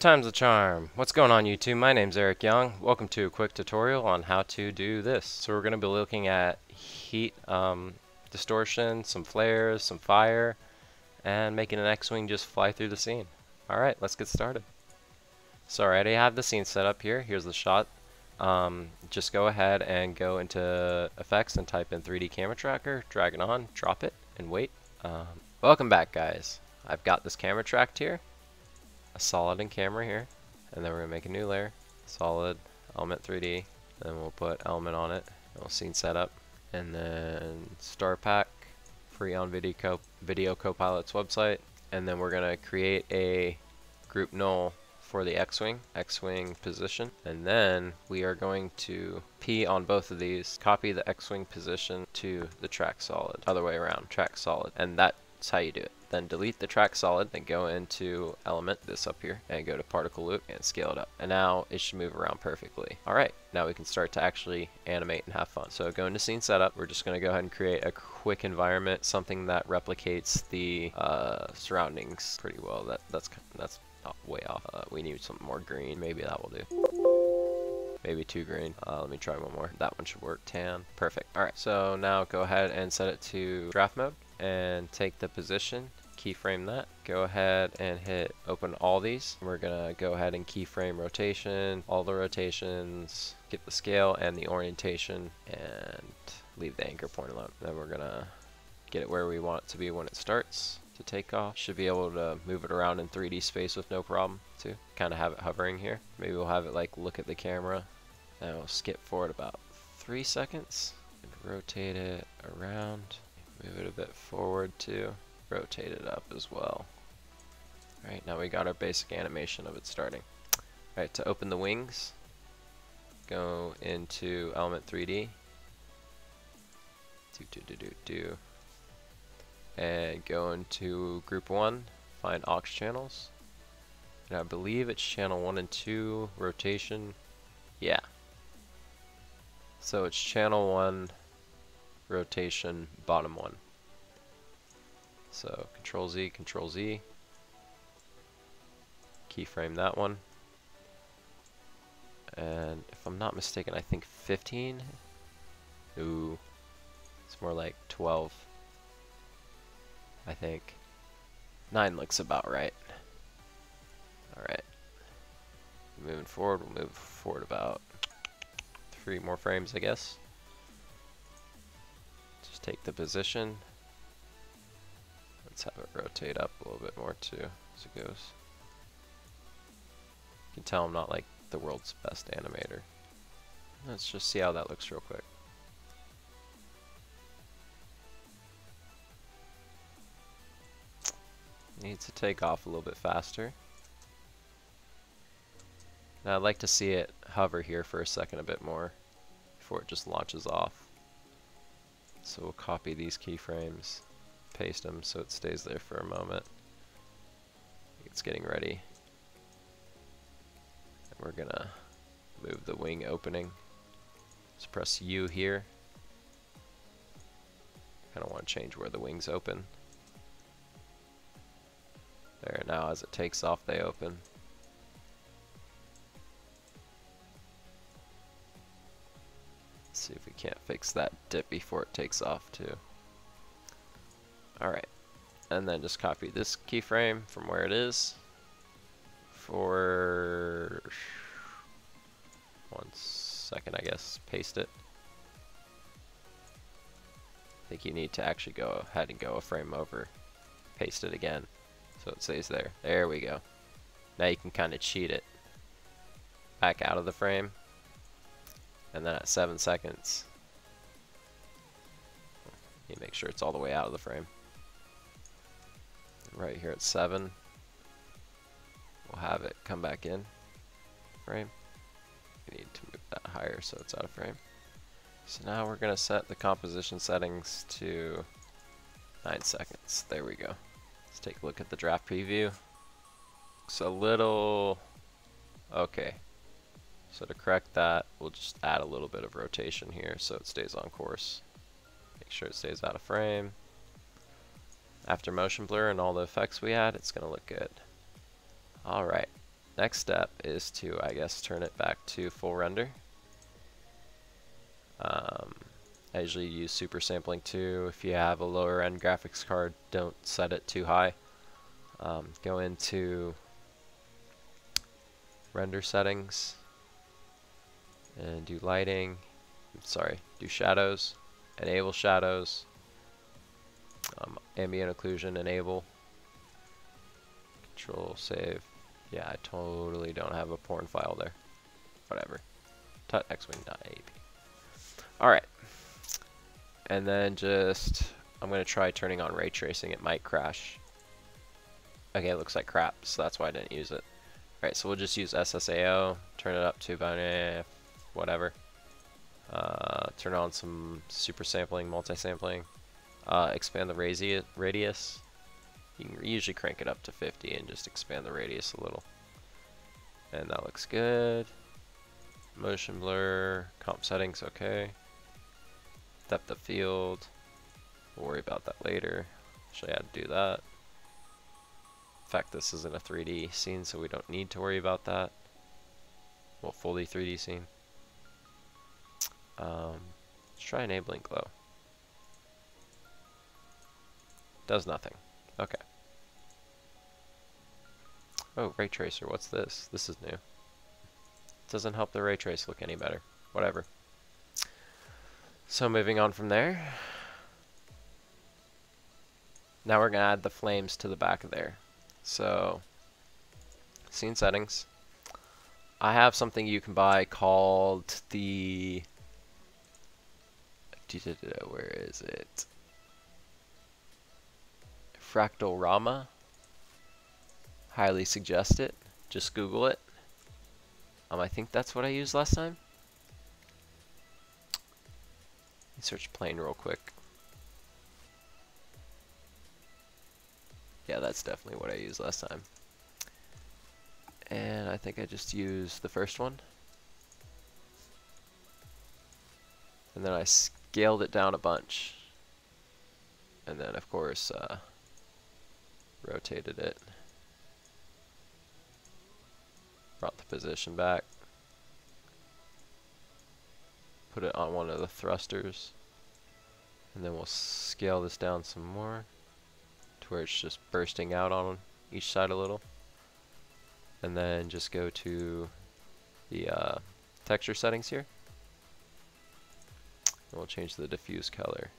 time's the charm. What's going on YouTube? My name's Eric Young. Welcome to a quick tutorial on how to do this. So we're going to be looking at heat, distortion, some flares, some fire, and making an X-Wing just fly through the scene. Alright, let's get started. So I already have the scene set up here. Here's the shot. Just go ahead and go into effects and type in 3D camera tracker, drag it on, drop it, and wait. Welcome back, guys. I've got this camera tracked here. A solid in camera here, and then we're gonna make a new layer, solid element 3D, then we'll put element on it, and we'll scene setup, and then star pack, free on Video Copilot's website, and then we're gonna create a group null for the X-Wing position, and then we are going to P on both of these, copy the X-Wing position to the track solid, other way around, track solid, and that's how you do it. Then delete the track solid, then go into element, this up here, and go to particle loop and scale it up. And now it should move around perfectly. Alright, now we can start to actually animate and have fun. So go into scene setup, we're just going to go ahead and create a quick environment, something that replicates the surroundings pretty well. That's way off. We need some more green, maybe that will do. Maybe too green. Let me try one more. That one should work. Tan. Perfect. Alright, so now go ahead and set it to draft mode and take the position, keyframe that. Go ahead and hit open all these. We're gonna go ahead and keyframe rotation, all the rotations, get the scale and the orientation, and leave the anchor point alone. Then we're gonna get it where we want it to be when it starts to take off. Should be able to move it around in 3D space with no problem too. Kind of have it hovering here. Maybe we'll have it like look at the camera, and we'll skip forward about 3 seconds and rotate it around. Move it a bit forward too. Rotate it up as well. Alright, now we got our basic animation of it starting. Alright, to open the wings, go into element 3D. And go into group 1, find aux channels. And I believe it's channel 1 and 2, rotation. Yeah. So it's channel 1, rotation, bottom 1. So Control Z, keyframe that one. And if I'm not mistaken, I think 15. Ooh, it's more like 12. I think 9 looks about right. Alright, moving forward, we'll move forward about 3 more frames, I guess. Just take the position. Let's have it rotate up a little bit more too as it goes. You can tell I'm not like the world's best animator. Let's just see how that looks real quick. Needs to take off a little bit faster. Now I'd like to see it hover here for a second a bit more before it just launches off. So we'll copy these keyframes, paste them so it stays there for a moment. It's getting ready. And we're gonna move the wing opening. Just press U here. Kinda wanna change where the wings open. There, now as it takes off they open. Let's see if we can't fix that dip before it takes off too. Alright, and then just copy this keyframe from where it is for 1 second, I guess. Paste it. I think you need to actually go ahead and go a frame over. Paste it again so it stays there. There we go. Now you can kind of cheat it back out of the frame, and then at 7 seconds you make sure it's all the way out of the frame. Right here at 7, we'll have it come back in frame. We need to move that higher so it's out of frame. So now we're going to set the composition settings to 9 seconds. There we go. Let's take a look at the draft preview. Looks a little okay. So to correct that, we'll just add a little bit of rotation here so it stays on course. Make sure it stays out of frame. After motion blur and all the effects we had, it's going to look good. Alright, Next step is to, I guess, turn it back to full render. I usually use super sampling too. If you have a lower end graphics card, don't set it too high. Go into render settings and do lighting. Do shadows. Enable shadows. Ambient occlusion enable. Control save. Yeah, I totally don't have a porn file there. Whatever. Xwing.ap. Alright. And then I'm going to try turning on ray tracing. It might crash. Okay, it looks like crap, so that's why I didn't use it. Alright, so we'll just use SSAO. Turn it up to about whatever. Turn on some super sampling, multi-sampling. Expand the radius. You can usually crank it up to 50 and just expand the radius a little. And that looks good. Motion blur, comp settings, okay. Depth of field. We'll worry about that later. Show you how to do that. In fact, this isn't a 3D scene, so we don't need to worry about that. Well, fully 3D scene. Let's try enabling glow. Does nothing. Okay. Oh, ray tracer. What's this? This is new. Doesn't help the ray trace look any better. Whatever. So moving on from there. Now we're going to add the flames to the back of there. So, scene settings. I have something you can buy called the... Where is it? Fractal Rama. Highly suggest it. Just Google it. I think that's what I used last time. Let me search plane real quick. Yeah, that's definitely what I used last time. And I think I just used the first one. And then I scaled it down a bunch. And then, of course, rotated it. Brought the position back. Put it on one of the thrusters. And then we'll scale this down some more to where it's just bursting out on each side a little. And then just go to the texture settings here. And we'll change the diffuse color.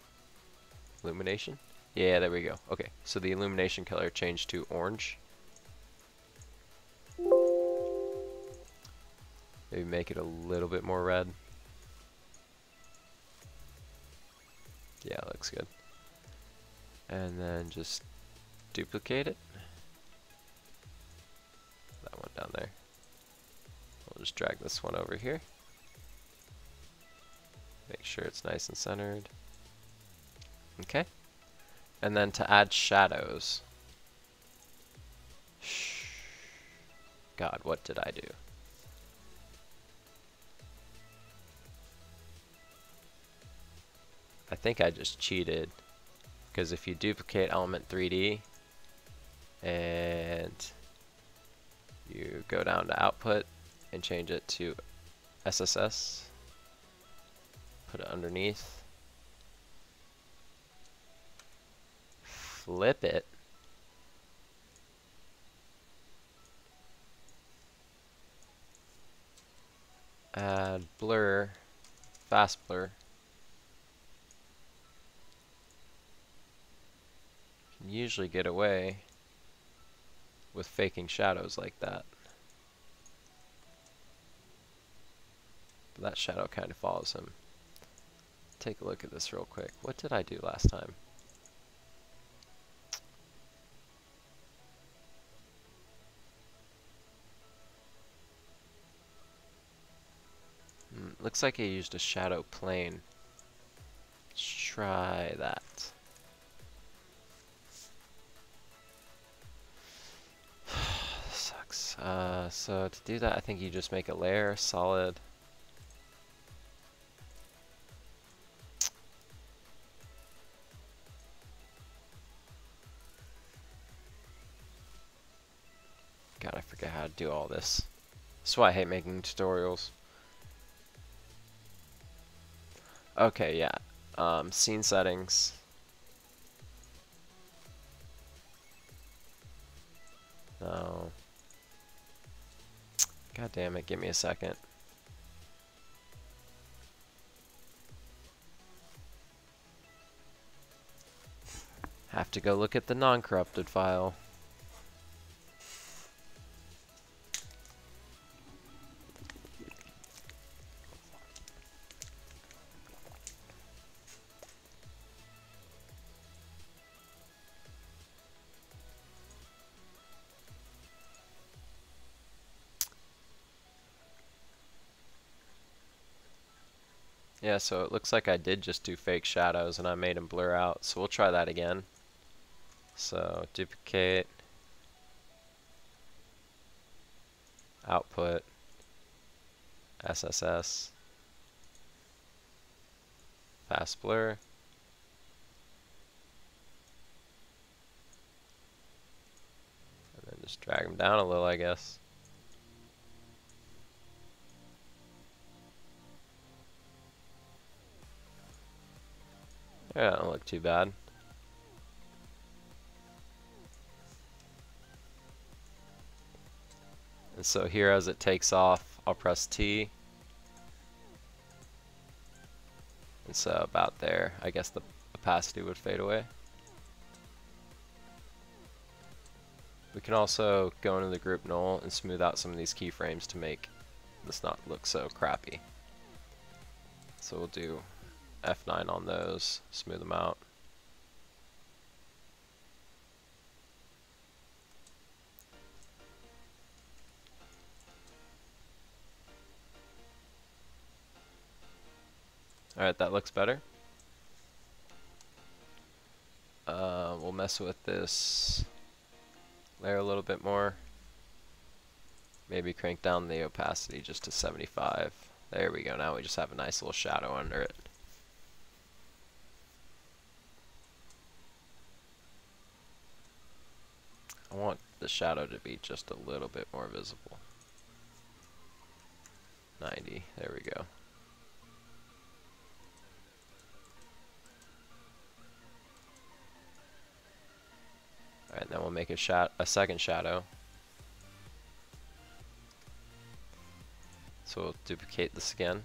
Illumination? Yeah, there we go. Okay, so the illumination color changed to orange. Maybe make it a little bit more red. Yeah, looks good. And then just duplicate it. That one down there. We'll just drag this one over here. Make sure it's nice and centered. Okay. And then to add shadows. God, what did I do? I think I just cheated. Because if you duplicate element 3D and you go down to output and change it to SSS, put it underneath, flip it, add blur, fast blur. You can usually get away with faking shadows like that. But that shadow kind of follows him. Take a look at this real quick. What did I do last time? Looks like I used a shadow plane. Let's try that. Sucks. So to do that, I think you just make a layer, solid. God, I forget how to do all this. That's why I hate making tutorials. Okay, yeah. Scene settings. No. God damn it, give me a second. Have to go look at the non-corrupted file. Yeah, so it looks like I did just do fake shadows and I made them blur out. So we'll try that again. So duplicate, output, SSS, fast blur. And then just drag them down a little, I guess. Yeah, that don't look too bad. And so here as it takes off, I'll press T. And so about there, I guess the opacity would fade away. We can also go into the group null and smooth out some of these keyframes to make this not look so crappy. So we'll do F9 on those, smooth them out. Alright, that looks better. We'll mess with this layer a little bit more. Maybe crank down the opacity just to 75. There we go, now we just have a nice little shadow under it. I want the shadow to be just a little bit more visible. 90, there we go. Alright, then we'll make a second shadow. So we'll duplicate this again.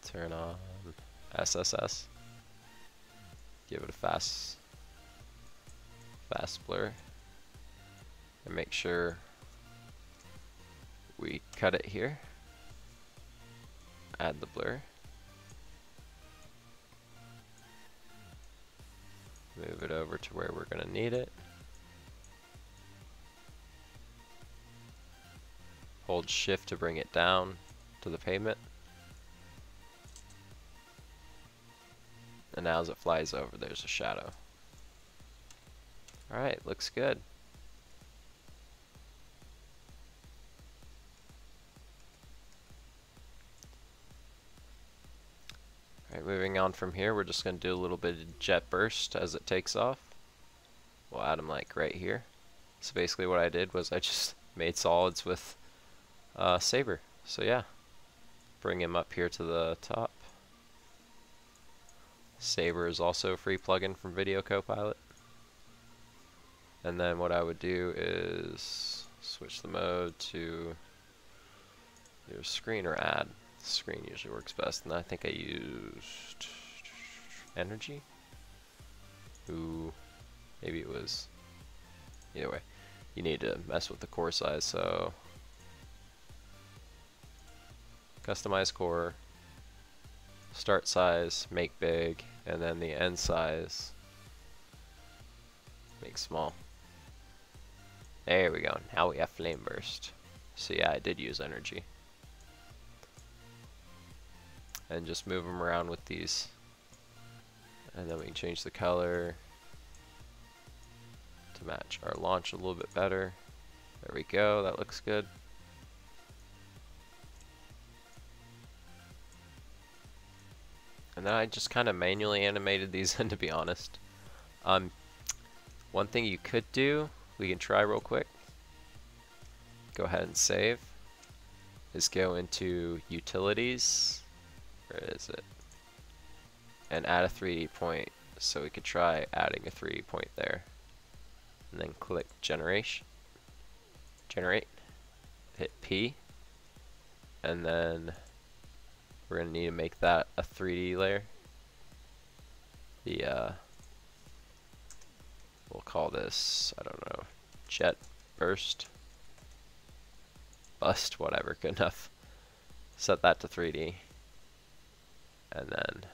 Turn on SSS. Give it a fast blur. And make sure we cut it here. Add the blur. Move it over to where we're going to need it. Hold shift to bring it down to the pavement. And now as it flies over, there's a shadow. Alright, looks good. Alright, moving on from here, we're just going to do a little bit of jet burst as it takes off. We'll add them like right here. So basically what I did was I just made solids with Saber. So yeah, bring him up here to the top. Saber is also a free plugin from Video Copilot. And then what I would do is switch the mode to either screen or add. Screen usually works best, and I think I used energy. Ooh, maybe it was. Either way, you need to mess with the core size, so customize core, start size, make big, and then the end size, make small. There we go, now we have flame burst. So yeah, I did use energy. And just move them around with these. And then we can change the color to match our launch a little bit better. There we go, that looks good. And then I just kind of manually animated these in, to be honest. Um, one thing you could do, we can try real quick. Go ahead and save. Is go into Utilities. Where is it? And add a 3D point. So we could try adding a 3D point there. And then click Generate. Hit P. And then we're going to need to make that a 3D layer. We'll call this, I don't know, Jet Burst. Bust, whatever, good enough. Set that to 3D. And then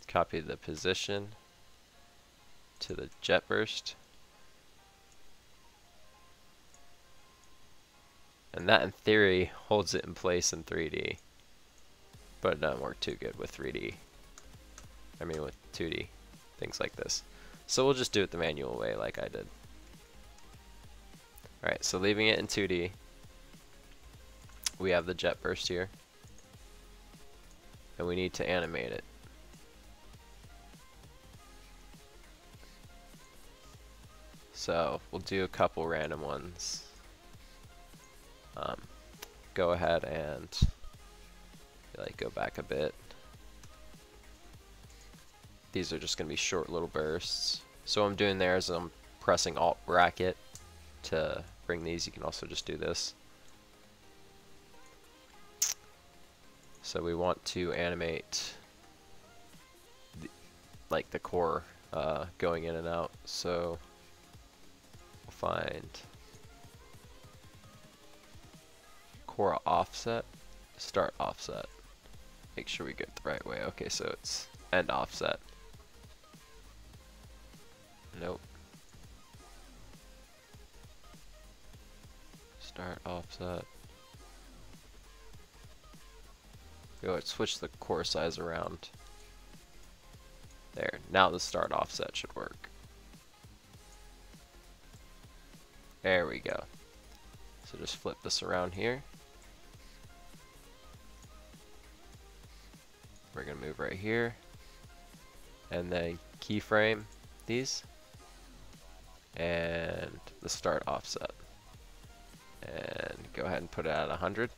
copy the position to the jet burst. And that in theory holds it in place in 3D. But it doesn't work too good with 3D. I mean with 2D. Things like this. So we'll just do it the manual way like I did. Alright, so leaving it in 2D. We have the jet burst here. And we need to animate it. So we'll do a couple random ones. Go ahead and go back a bit. These are just going to be short little bursts. So what I'm doing there is I'm pressing Alt bracket to bring these. You can also just do this. So we want to animate the core going in and out. So we'll find core offset, start offset. Make sure we get it the right way. Okay, so it's end offset. Nope. Start offset. Go ahead, switch the core size around. There. Now the start offset should work. There we go. So just flip this around here. We're going to move right here. And then keyframe these. And the start offset. And go ahead and put it at 100.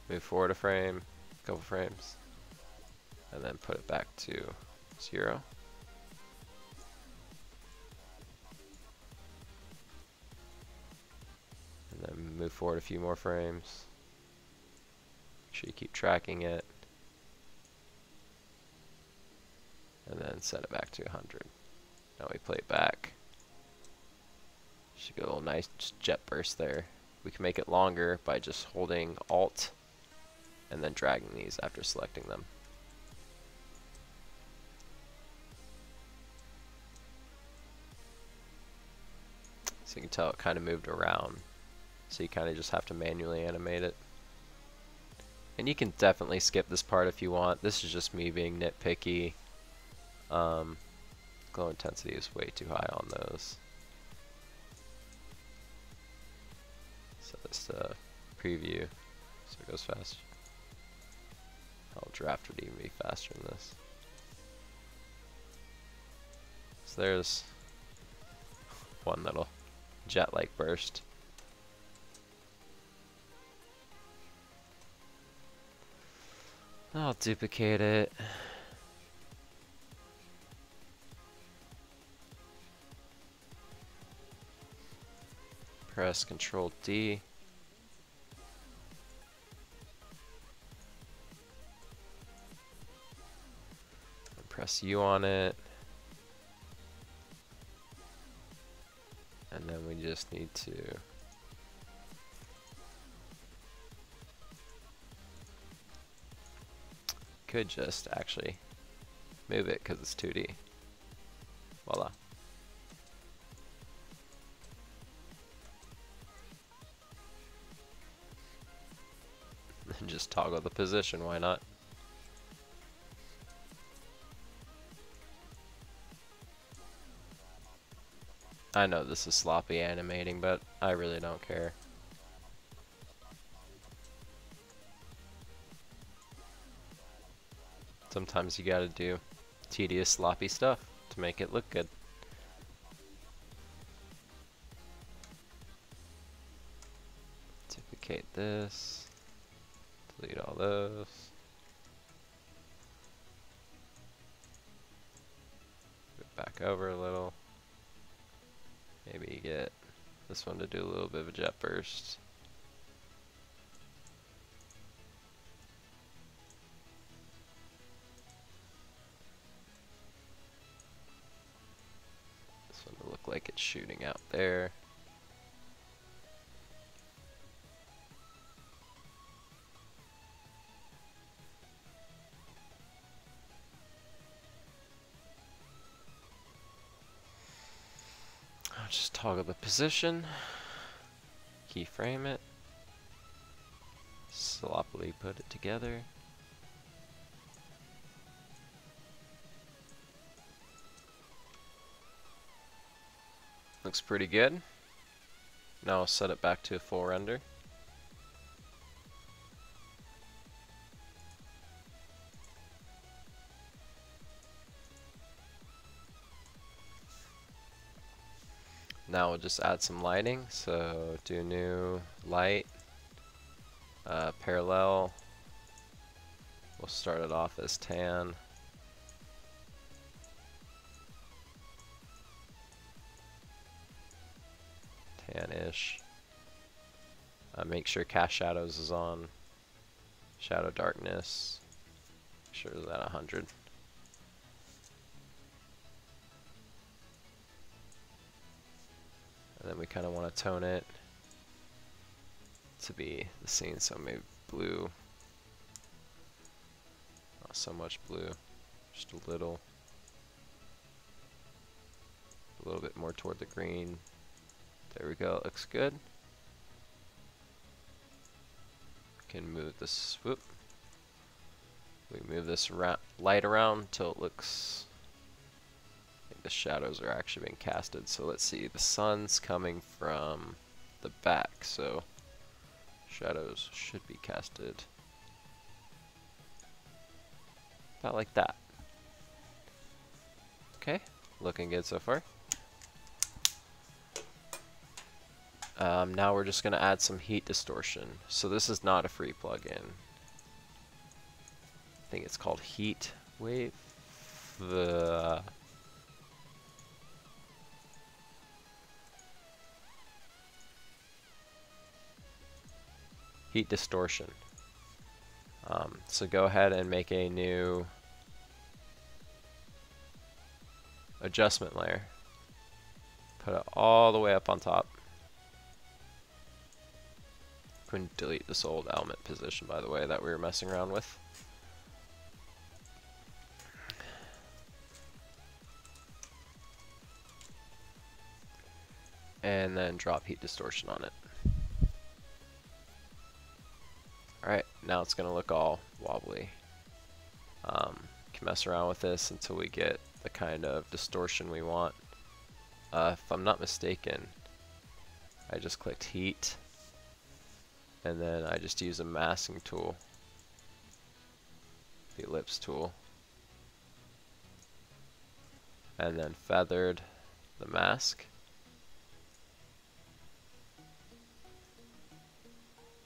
Move forward a frame, a couple frames. And then put it back to 0. And then move forward a few more frames. Make sure you keep tracking it. And then set it back to 100. Now we play it back. Should get a little nice jet burst there. We can make it longer by just holding Alt and then dragging these after selecting them. So you can tell it kind of moved around. So you kind of just have to manually animate it. And you can definitely skip this part if you want. This is just me being nitpicky. Glow intensity is way too high on those. Set this to preview so it goes faster. Oh, draft would even be faster than this. So there's one little jet-like burst. I'll duplicate it. Press Control D. And press U on it. And then we just need to could just actually move it because it's 2D. Voila. And just toggle the position, why not? I know this is sloppy animating, but I really don't care. Sometimes you gotta do tedious, sloppy stuff to make it look good. Duplicate this. Delete all those. Move it back over a little. Maybe get this one to do a little bit of a jet burst. This one to look like it's shooting out there. I'll just toggle the position, keyframe it, sloppily put it together. Looks pretty good. Now I'll set it back to a full render. Now we'll just add some lighting. So do new light, parallel. We'll start it off as tan. Tan-ish. Make sure cast shadows is on. Shadow darkness. Make sure it's at 100. And then we kind of want to tone it to be the scene, so maybe blue. Not so much blue, just a little. A little bit more toward the green. There we go, it looks good. We can move this, whoop. We move this light around till it looks like the shadows are actually being casted. So let's see, the sun's coming from the back, so shadows should be casted about like that. Okay, looking good so far. Now we're just going to add some heat distortion. So this is not a free plugin. I think it's called Heat Wave. Heat Distortion. So go ahead and make a new adjustment layer. Put it all the way up on top. Couldn't delete this old element position, by the way, that we were messing around with. And then drop heat distortion on it. Alright, now it's going to look all wobbly. Can mess around with this until we get the kind of distortion we want. If I'm not mistaken, I just clicked heat, and then I just use a masking tool, the ellipse tool, and then feathered the mask.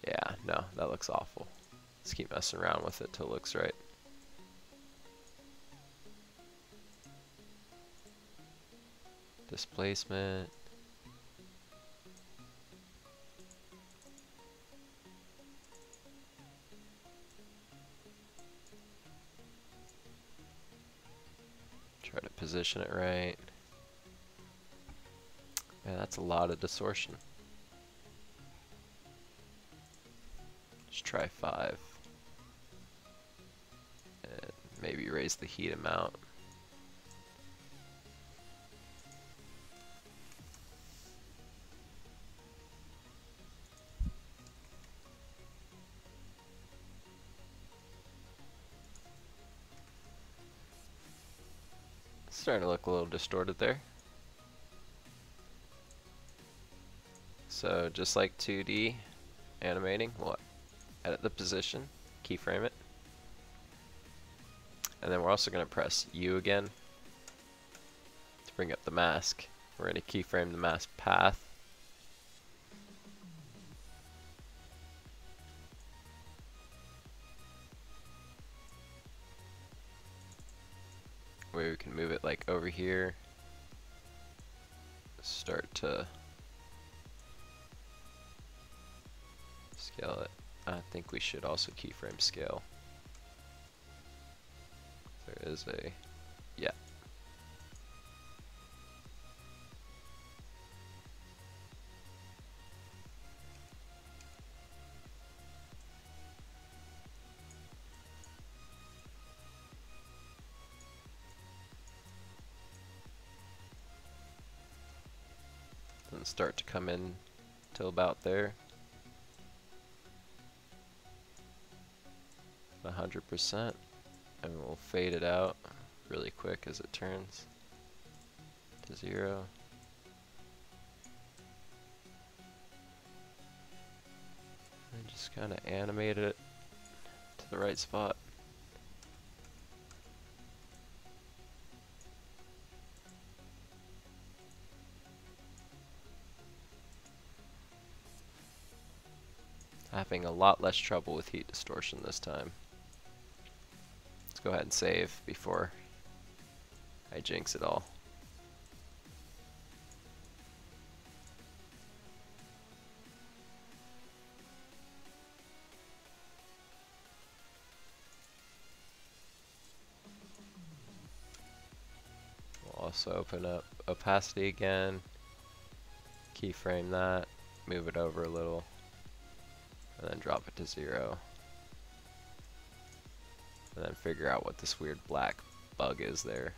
Yeah, no, that looks awful. Let's keep messing around with it till it looks right. Displacement. Try to position it right. Man, that's a lot of distortion. Let's try 5. And maybe raise the heat amount. Starting to look a little distorted there. So just like 2D animating, we'll edit the position, keyframe it, And then we're also going to press U again to bring up the mask. We're going to keyframe the mask path. Where we can move it like over here. Start to scale it. I think we should also keyframe scale. There is a, yeah. And start to come in till about there. 100%, and we'll fade it out really quick as it turns to 0. And just kind of animate it to the right spot. Having a lot less trouble with heat distortion this time. Let's go ahead and save before I jinx it all. We'll also open up opacity again, keyframe that, move it over a little, and then drop it to 0. And then figure out what this weird black bug is there.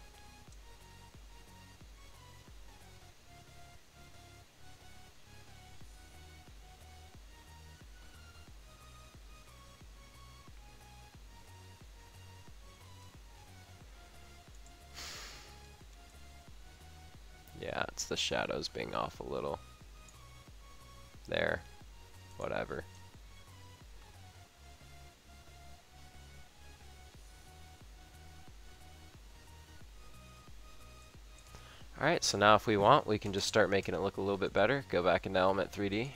Yeah, it's the shadows being off a little. There. Whatever. Alright, so now if we want, we can just start making it look a little bit better. Go back into Element 3D.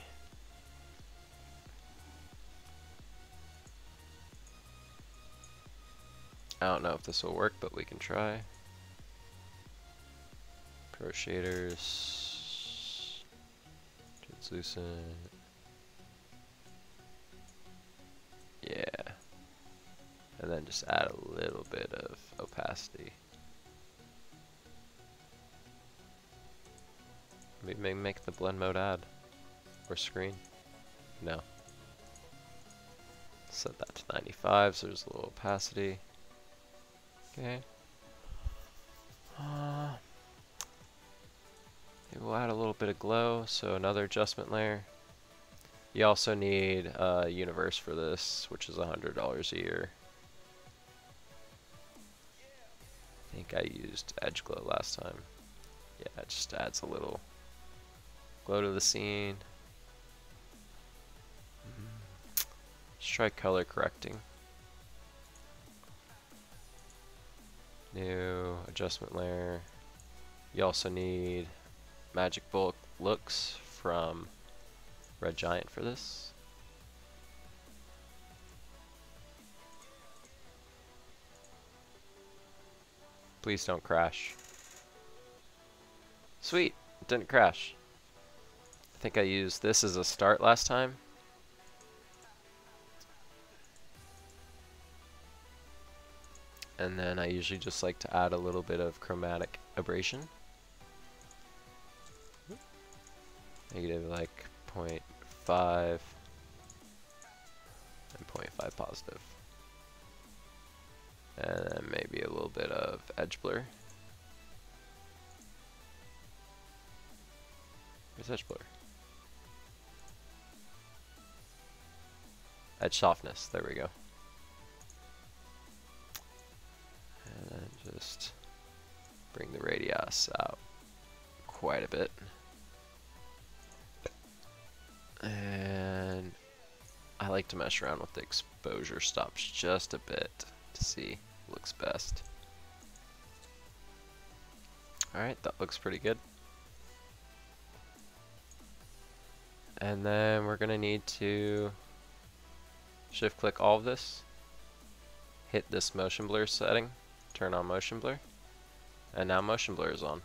I don't know if this will work, but we can try. Pro shaders. Translucent. Yeah. And then just add a little bit of opacity. Maybe make the blend mode add. Or screen. No. Set that to 95 so there's a little opacity. Okay. Maybe we'll add a little bit of glow, so another adjustment layer. You also need a universe for this, which is $100 a year. I think I used edge glow last time. Yeah, it just adds a little glow to the scene. Let's try color correcting. New adjustment layer. You also need magic bulk looks from Red Giant for this. Please don't crash. Sweet, it didn't crash. I think I used this as a start last time. And then I usually just like to add a little bit of chromatic aberration. Negative like 0.5 and 0.5 positive. And then maybe a little bit of edge blur. Where's edge blur? Edge softness, there we go. And then just bring the radius out quite a bit. And I like to mess around with the exposure stops just a bit to see looks best. Alright, that looks pretty good. And then we're going to need to shift click all of this, hit this motion blur setting, turn on motion blur, and now motion blur is on.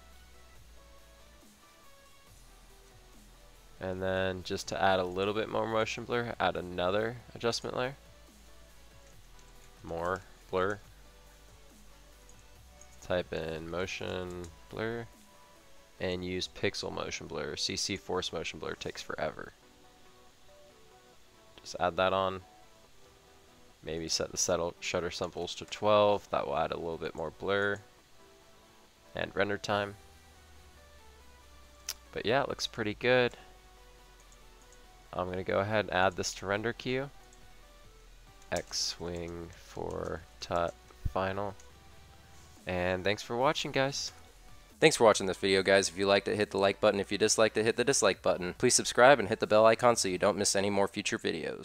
And then just to add a little bit more motion blur, add another adjustment layer. More blur. Type in motion blur and use pixel motion blur. CC force motion blur takes forever. Just add that on. Maybe set the shutter samples to 12. That will add a little bit more blur and render time. But yeah, it looks pretty good. I'm going to go ahead and add this to render queue. X-Wing for tut final. And thanks for watching, guys. Thanks for watching this video, guys. If you liked it, hit the like button. If you disliked it, hit the dislike button. Please subscribe and hit the bell icon so you don't miss any more future videos.